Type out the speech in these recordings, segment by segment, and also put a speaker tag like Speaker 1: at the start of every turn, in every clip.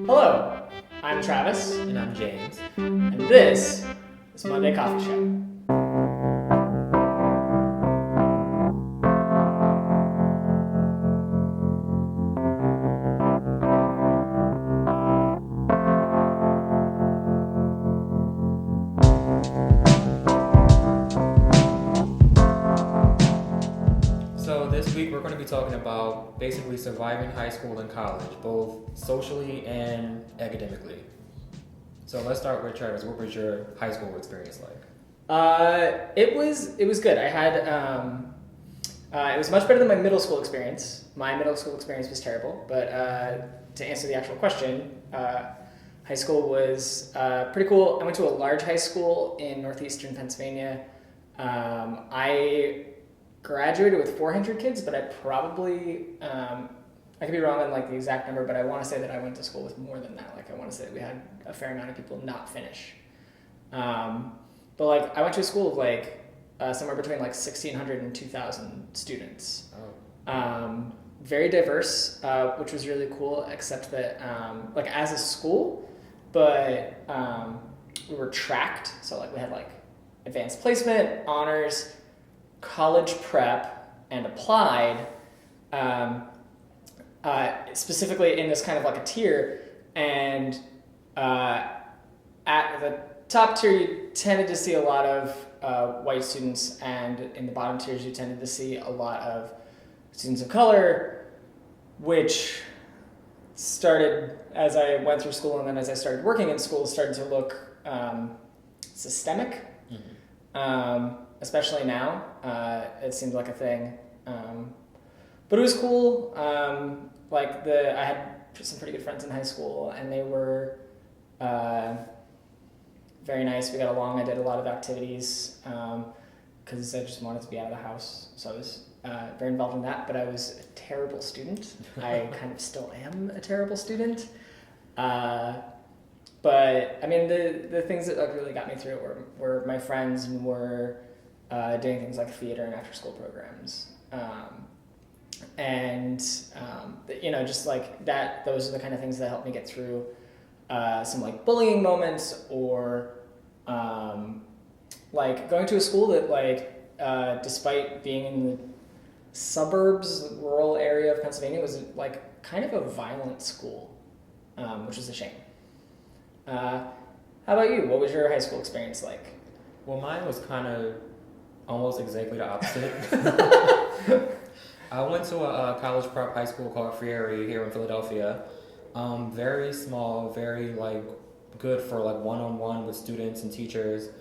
Speaker 1: Hello, I'm Travis,
Speaker 2: And I'm James.
Speaker 1: and this is Monday Coffee Show.
Speaker 2: So this week we're going to be talking about basically surviving high school and college, both socially and academically. So let's start with Travis. What was your high school experience like?
Speaker 1: It was good. I had it was much better than my middle school experience. My middle school experience was terrible, but to answer the actual question, high school was pretty cool. I went to a large high school in northeastern Pennsylvania. I graduated with 400 kids, but I probably I could be wrong on like the exact number, but I want to say that I went to school with more than that. Like I want to say that we had a fair amount of people not finish. But like I went to a school of like somewhere between like 1,600 and 2,000 students.
Speaker 2: Oh.
Speaker 1: Very diverse, which was really cool, except that like as a school, but we were tracked. So like we had like advanced placement, honors, college prep, and applied, specifically in this kind of like a tier. And at the top tier, you tended to see a lot of white students, and in the bottom tiers, you tended to see a lot of students of color, which started as I went through school, and then as I started working in school, started to look systemic. Mm-hmm. Especially now, it seems like a thing. But it was cool. I had some pretty good friends in high school, and they were very nice. We got along. I did a lot of activities because I just wanted to be out of the house. So I was very involved in that, but I was a terrible student. I kind of still am a terrible student. But I mean, the things that like really got me through it were my friends, and were doing things like theater and after school programs. Just like that, those are the kind of things that helped me get through some like bullying moments, or like going to a school that like despite being in the suburbs, rural area of Pennsylvania, was like kind of a violent school, which is a shame. How about you? What was your high school experience like?
Speaker 2: Well, mine was kind of almost exactly the opposite. I went to a college prep high school called Friary here in Philadelphia. Very small, very like good for like one-on-one with students and teachers.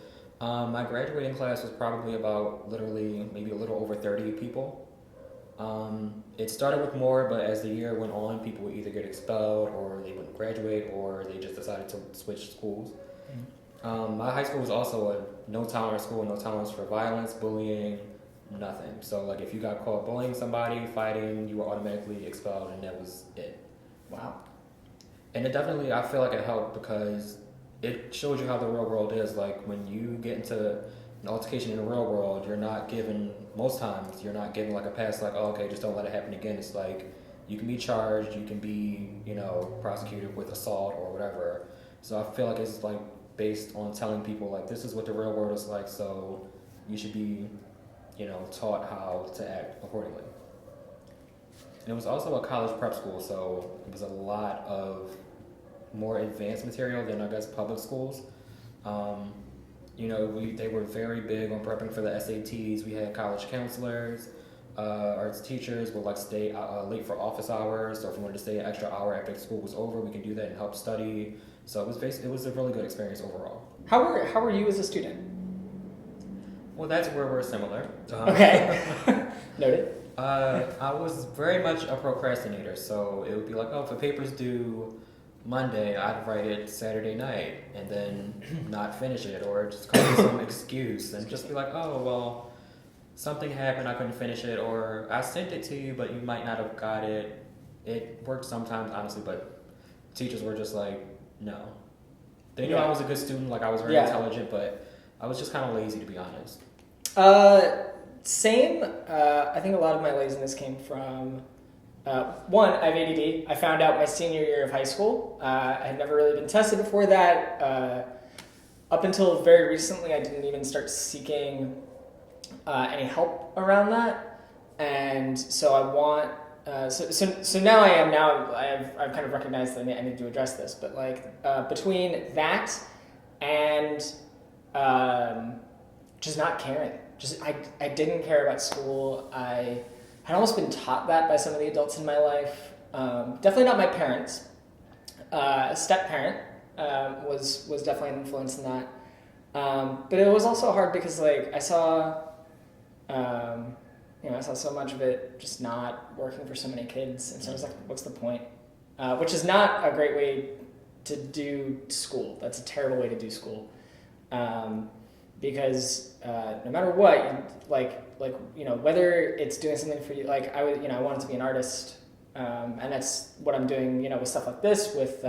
Speaker 2: My graduating class was probably about literally maybe a little over 30 people. It started with more, but as the year went on, people would either get expelled, or they wouldn't graduate, or they just decided to switch schools. My high school was also a no-tolerance school, no tolerance for violence, bullying, nothing. So like if you got caught bullying somebody, fighting, you were automatically expelled, and that was it.
Speaker 1: Wow.
Speaker 2: And it definitely, I feel like it helped because it shows you how the real world is. Like when you get into an altercation in the real world, most times you're not given like a pass, like, oh, okay, just don't let it happen again. It's like you can be charged, you can be, prosecuted with assault or whatever. So I feel like it's like based on telling people like this is what the real world is like, so you should be, taught how to act accordingly. And it was also a college prep school, so it was a lot of more advanced material than I guess public schools. They were very big on prepping for the SATs. We had college counselors. Our teachers would like stay late for office hours, so if we wanted to stay an extra hour after school was over, we can do that and help study. So it was a really good experience overall.
Speaker 1: How were you as a student?
Speaker 2: Well, that's where we're similar.
Speaker 1: Okay. Noted.
Speaker 2: I was very much a procrastinator, so it would be like, oh, if a paper's due Monday, I'd write it Saturday night and then not finish it, or just come up with some excuse and just be like, oh, well, something happened, I couldn't finish it, or I sent it to you, but you might not have got it. It worked sometimes, honestly, but teachers were just like, no. They knew I was a good student, like I was very intelligent, but I was just kind of lazy, to be honest.
Speaker 1: Same. I think a lot of my laziness came from one, I have ADD. I found out my senior year of high school. I had never really been tested before that. Up until very recently, I didn't even start seeking any help around that. And so I want, so now I've kind of recognized that I need to address this, but like between that and just not caring, I didn't care about school. I had almost been taught that by some of the adults in my life. Definitely not my parents. A step parent was definitely an influence in that. But it was also hard because like I saw so much of it just not working for so many kids, and so I was like, what's the point? Which is not a great way to do school. That's a terrible way to do school. Because no matter what, whether it's doing something for you, like I wanted to be an artist, and that's what I'm doing, with stuff like this, with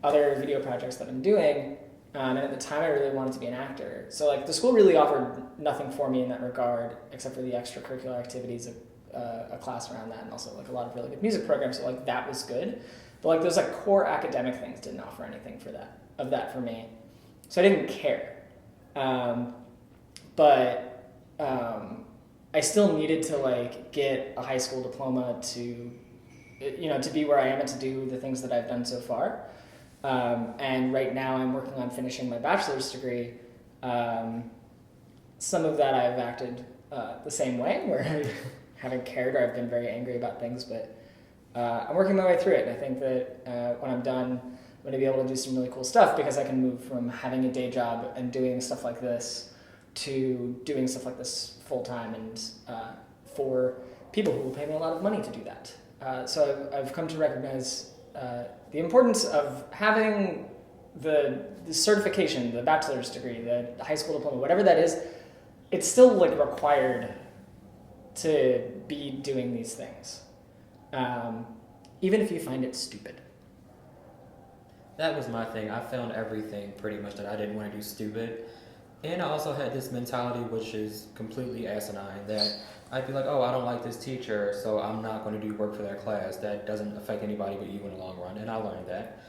Speaker 1: other video projects that I'm doing. And at the time, I really wanted to be an actor. So like the school really offered nothing for me in that regard, except for the extracurricular activities of a class around that, and also like a lot of really good music programs. So like that was good, but like those like core academic things didn't offer anything for that for me. So I didn't care. But I still needed to like get a high school diploma to be where I am and to do the things that I've done so far. And right now I'm working on finishing my bachelor's degree. Some of that I've acted the same way, where I haven't cared or I've been very angry about things, but I'm working my way through it. And I think that when I'm done, I'm going to be able to do some really cool stuff, because I can move from having a day job and doing stuff like this to doing stuff like this full time, and for people who will pay me a lot of money to do that. So I've come to recognize the importance of having the certification, the bachelor's degree, the high school diploma, whatever that is. It's still like required to be doing these things, even if you find it stupid.
Speaker 2: That was my thing. I found everything pretty much that I didn't want to do stupid. And I also had this mentality, which is completely asinine, that I'd be like, oh, I don't like this teacher, so I'm not going to do work for their class. That doesn't affect anybody but you in the long run, and I learned that.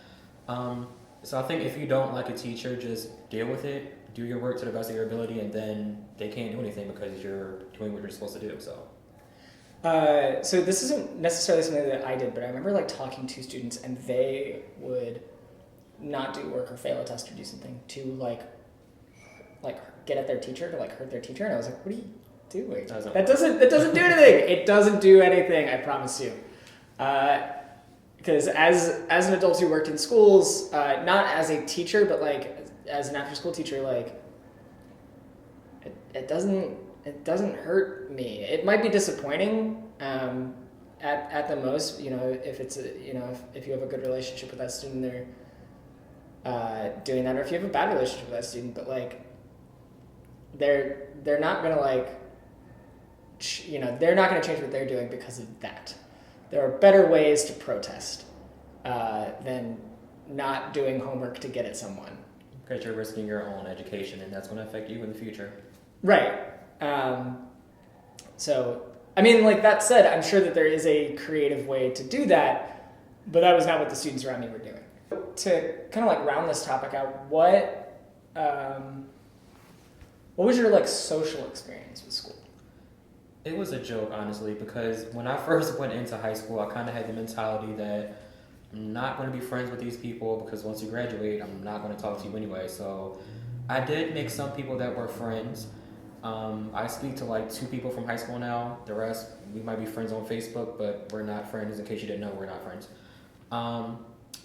Speaker 2: So I think if you don't like a teacher, just deal with it, do your work to the best of your ability, and then they can't do anything because you're doing what you're supposed to do.
Speaker 1: So this isn't necessarily something that I did, but I remember like talking to students, and they would not do work or fail a test or do something to like get at their teacher, to like hurt their teacher, and I was like, what are you doing? That doesn't do anything. It doesn't do anything, I promise you. Because as an adult who worked in schools, not as a teacher, but like as an after school teacher, like it doesn't hurt me. It might be disappointing at the most, if it's if you have a good relationship with that student, they're doing that, or if you have a bad relationship with that student, but like they're not gonna they're not gonna change what they're doing because of that. There are better ways to protest than not doing homework to get at someone.
Speaker 2: Because you're risking your own education, and that's going to affect you in the future.
Speaker 1: Right. So, I mean, like that said, I'm sure that there is a creative way to do that, but that was not what the students around me were doing. To kind of like round this topic out, what was your like social experience with school?
Speaker 2: It was a joke, honestly, because when I first went into high school, I kind of had the mentality that I'm not going to be friends with these people because once you graduate, I'm not going to talk to you anyway. So I did make some people that were friends. I speak to like 2 people from high school now. The rest, we might be friends on Facebook, but we're not friends. In case you didn't know, we're not friends.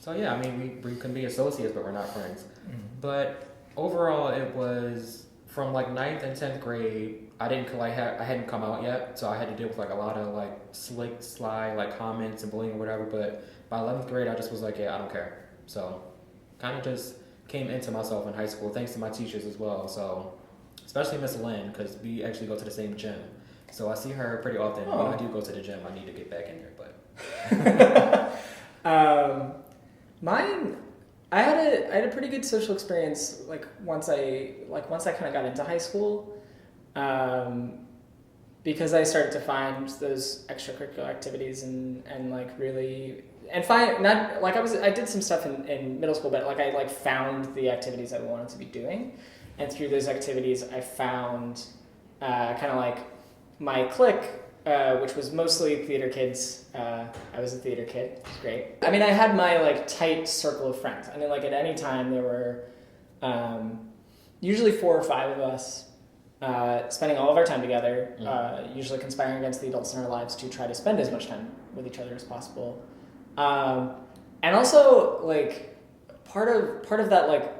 Speaker 2: So yeah, I mean, we can be associates, but we're not friends. Mm-hmm. But overall, it was from like 9th and 10th grade. I hadn't come out yet, so I had to deal with like a lot of like sly like comments and bullying or whatever. But by 11th grade, I just was like, yeah, I don't care. So kind of just came into myself in high school, thanks to my teachers as well. So especially Miss Lynn, because we actually go to the same gym. So I see her pretty often.
Speaker 1: Oh.
Speaker 2: When I do go to the gym, I need to get back in there. But
Speaker 1: mine, I had a pretty good social experience. Like once I kind of got into high school, because I started to find those extracurricular activities and like really and find not like I did some stuff in middle school, but like I like found the activities I wanted to be doing, and through those activities I found kind of like my clique, which was mostly theater kids. I was a theater kid, which was great. I mean, I had my like tight circle of friends. I mean, like at any time there were usually 4 or 5 of us. Spending all of our time together, usually conspiring against the adults in our lives to try to spend as much time with each other as possible, and also like part of that like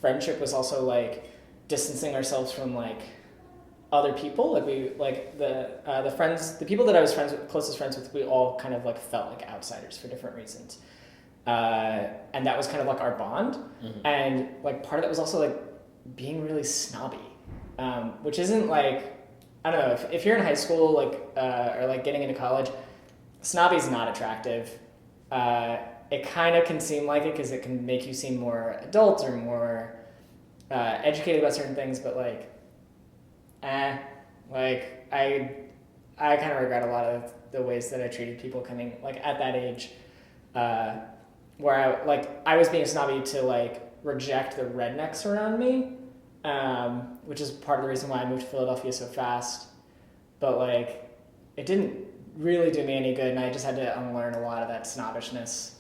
Speaker 1: friendship was also like distancing ourselves from like other people. Like we like the people that I was closest friends with, we all kind of like felt like outsiders for different reasons, and that was kind of like our bond, and like part of that was also like being really snobby. Which isn't like, I don't know, if you're in high school like or like getting into college, snobby's not attractive. It kind of can seem like it because it can make you seem more adult or more educated about certain things, but like like I kind of regret a lot of the ways that I treated people coming like at that age, where I was being snobby to like reject the rednecks around me. Which is part of the reason why I moved to Philadelphia so fast. But like, it didn't really do me any good, and I just had to unlearn a lot of that snobbishness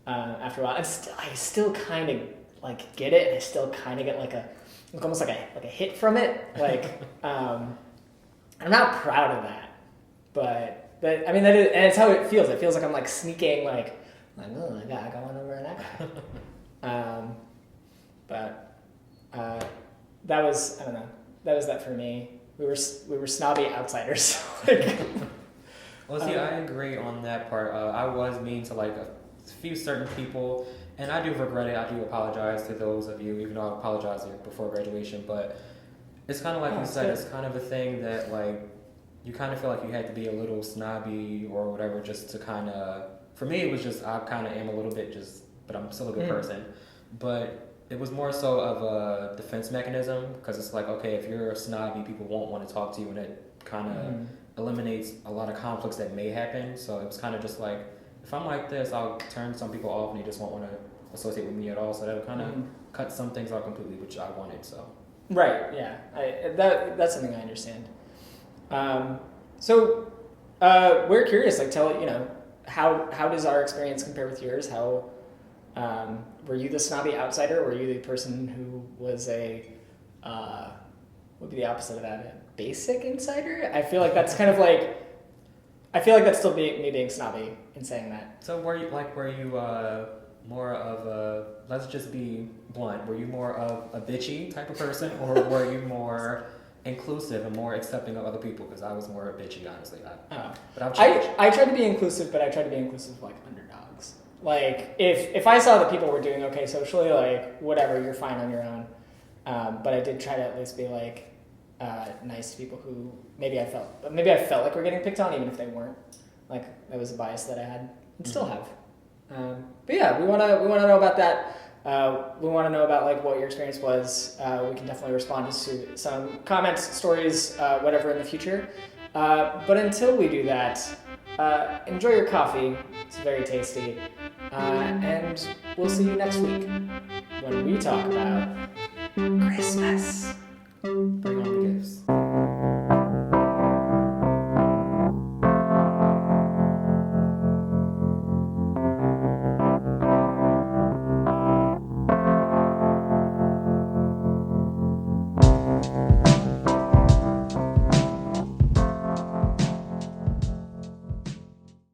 Speaker 1: after a while. I still kind of like get it, and I still kind of get like almost like a hit from it. Like, I'm not proud of that, but I mean that is, and it's how it feels. It feels like I'm like sneaking, like oh my god, I got one over on that guy. But. That was, I don't know, that was that for me. We were snobby outsiders. Like,
Speaker 2: well, see, I agree on that part. I was mean to like a few certain people, and I do regret it. I do apologize to those of you, even though I apologized before graduation. But it's kind of like you said, it's kind of a thing that like you kind of feel like you had to be a little snobby or whatever just to kind of. For me, it was just I kind of am a little bit but I'm still a good person. But it was more so of a defense mechanism because it's like, okay, if you're snobby, people won't want to talk to you, and it kind of eliminates a lot of conflicts that may happen. So it was kind of just like, if I'm like this, I'll turn some people off and they just won't want to associate with me at all. So that would kind of cut some things out completely, which I wanted. So
Speaker 1: right, yeah, that's something I understand. So we're curious, like how does our experience compare with yours? How were you the snobby outsider? Or were you the person who was what would be the opposite of that? A basic insider? I feel like that's kind of like, I feel like that's still me being snobby in saying that.
Speaker 2: So were you more of a, let's just be blunt, were you more of a bitchy type of person, or were you more inclusive and more accepting of other people? Because I was more bitchy, honestly. But I've changed.
Speaker 1: I tried to be inclusive, but I tried to be inclusive of like underdogs. Like if I saw that people were doing okay socially, like whatever, you're fine on your own. But I did try to at least be like nice to people who maybe I felt like were getting picked on, even if they weren't. Like that was a bias that I had and still have. But yeah, we wanna know about that. We want to know about like what your experience was. We can definitely respond to some comments, stories, whatever in the future. But until we do that, enjoy your coffee. It's very tasty. And we'll see you next week when we talk about Christmas.
Speaker 2: Bring on the gifts.